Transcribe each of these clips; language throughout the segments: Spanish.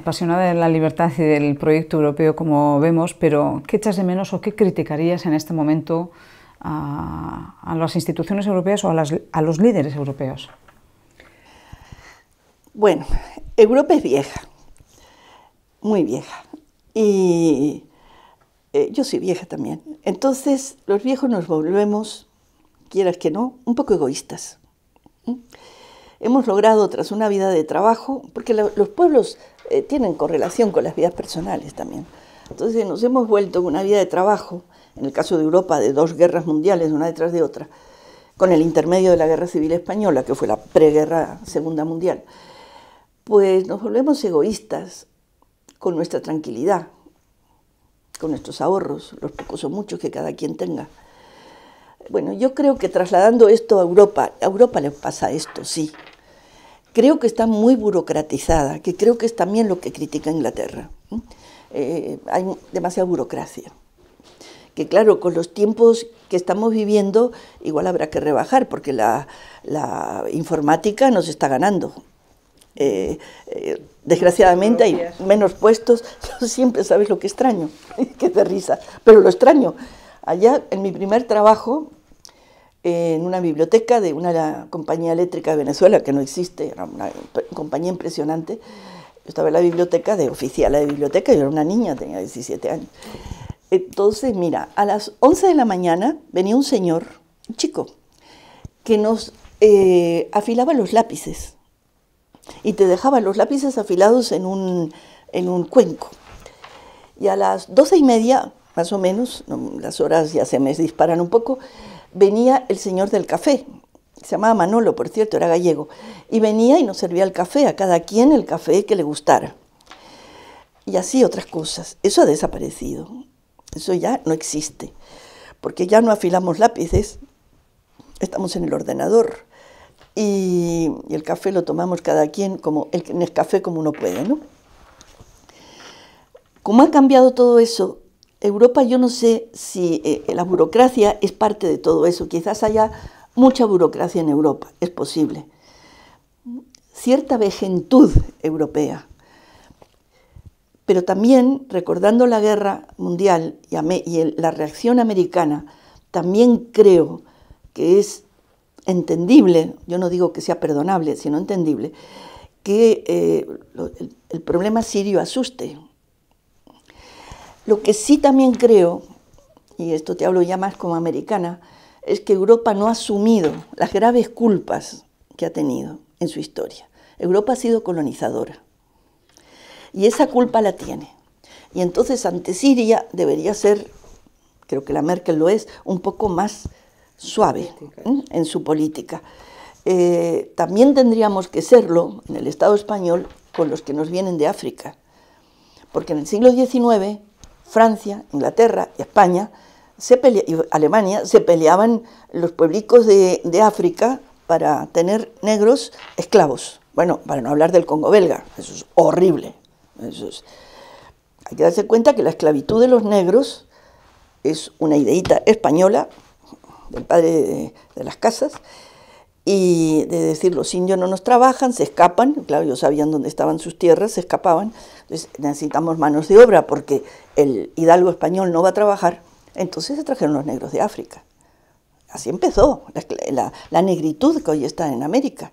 apasionada de la libertad y del proyecto europeo, como vemos, pero ¿qué echas de menos o qué criticarías en este momento a las instituciones europeas o a los líderes europeos? Bueno, Europa es vieja, muy vieja, y yo soy vieja también. Entonces, los viejos nos volvemos, quieras que no, un poco egoístas. Hemos logrado, tras una vida de trabajo, porque los pueblos tienen correlación con las vidas personales también. Entonces nos hemos vuelto una vida de trabajo, en el caso de Europa, de 2 guerras mundiales, una detrás de otra, con el intermedio de la Guerra Civil Española, que fue la preguerra Segunda Mundial, pues nos volvemos egoístas con nuestra tranquilidad, con nuestros ahorros, los pocos o muchos que cada quien tenga. Bueno, yo creo que trasladando esto a Europa le pasa esto, sí. Creo que está muy burocratizada, que creo que es también lo que critica Inglaterra. Hay demasiada burocracia. Que claro, con los tiempos que estamos viviendo, igual habrá que rebajar, porque la informática nos está ganando. Desgraciadamente hay menos puestos. Yo siempre, ¿sabes lo que extraño? Que de risa, pero lo extraño. Allá, en mi primer trabajo, en una biblioteca de una compañía eléctrica de Venezuela, que no existe, era una compañía impresionante. Yo estaba en la biblioteca de oficiala de biblioteca, yo era una niña, tenía 17 años. Entonces, mira, a las 11 de la mañana venía un señor, un chico, que nos afilaba los lápices y te dejaba los lápices afilados en un cuenco. Y a las 12:30, más o menos, las horas ya se me disparan un poco, venía el señor del café, se llamaba Manolo, por cierto, era gallego, y venía y nos servía el café, a cada quien el café que le gustara. Y así otras cosas. Eso ha desaparecido, eso ya no existe, porque ya no afilamos lápices, estamos en el ordenador, y el café lo tomamos cada quien, como el Nescafé como uno puede, ¿no? Como ha cambiado todo eso, Europa, yo no sé si la burocracia es parte de todo eso. Quizás haya mucha burocracia en Europa, es posible. Cierta vejentud europea. Pero también, recordando la guerra mundial y la reacción americana, también creo que es entendible, yo no digo que sea perdonable, sino entendible, que el problema sirio asuste. Lo que sí también creo, y esto te hablo ya más como americana, es que Europa no ha asumido las graves culpas que ha tenido en su historia. Europa ha sido colonizadora y esa culpa la tiene. Y entonces ante Siria debería ser, creo que la Merkel lo es, un poco más suave en su política. También tendríamos que serlo en el Estado español con los que nos vienen de África, porque en el siglo XIX Francia, Inglaterra y España y Alemania se peleaban los pueblicos de África para tener negros esclavos. Bueno, para no hablar del Congo belga, eso es horrible. Hay que darse cuenta que la esclavitud de los negros es una ideita española, del padre de las casas, y de decir, los indios no nos trabajan, se escapan, claro, ellos sabían dónde estaban sus tierras, se escapaban, entonces necesitamos manos de obra porque el hidalgo español no va a trabajar, entonces se trajeron los negros de África. Así empezó la negritud que hoy está en América.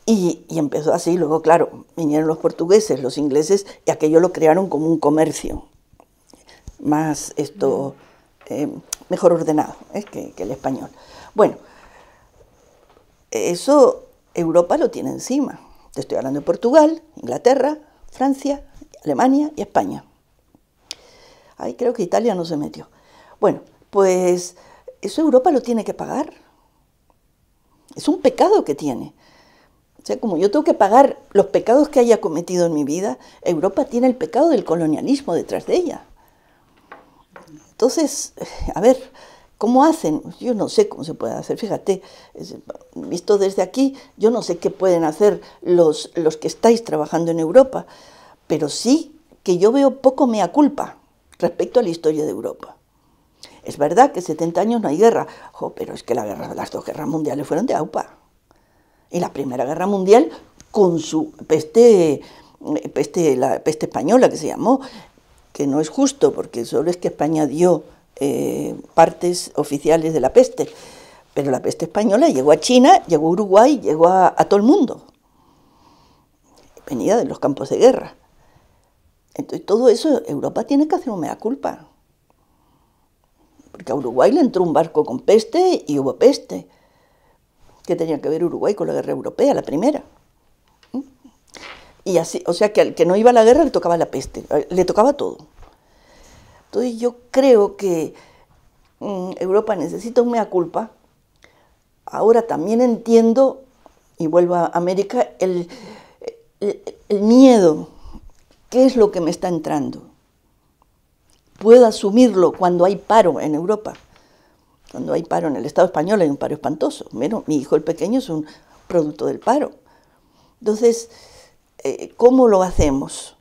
Y empezó así, luego claro, vinieron los portugueses, los ingleses, y aquello lo crearon como un comercio, más mejor ordenado que el español. Bueno, eso Europa lo tiene encima. Te estoy hablando de Portugal, Inglaterra, Francia, Alemania y España. Ahí creo que Italia no se metió. Bueno, pues eso Europa lo tiene que pagar. Es un pecado que tiene. O sea, como yo tengo que pagar los pecados que haya cometido en mi vida, Europa tiene el pecado del colonialismo detrás de ella. Entonces, a ver, ¿cómo hacen? Yo no sé cómo se puede hacer, fíjate, visto desde aquí, yo no sé qué pueden hacer los que estáis trabajando en Europa, pero sí que yo veo poco mea culpa respecto a la historia de Europa. Es verdad que 70 años no hay guerra, pero es que las 2 guerras mundiales fueron de AUPA. Y la Primera Guerra Mundial, con su peste la peste española que se llamó, que no es justo porque solo es que España dio partes oficiales de la peste, pero la peste española llegó a China, llegó a Uruguay, llegó a todo el mundo, venía de los campos de guerra. Entonces todo eso Europa tiene que hacer un mea culpa, porque a Uruguay le entró un barco con peste y hubo peste. ¿Qué tenía que ver Uruguay con la guerra europea, la primera? Y así, o sea que al que no iba a la guerra le tocaba la peste, le tocaba todo. Entonces yo creo que Europa necesita un mea culpa. Ahora también entiendo, y vuelvo a América, el miedo. ¿Qué es lo que me está entrando? Puedo asumirlo cuando hay paro en Europa. Cuando hay paro en el Estado español hay un paro espantoso. Bueno, mi hijo el pequeño es un producto del paro. Entonces, ¿cómo lo hacemos?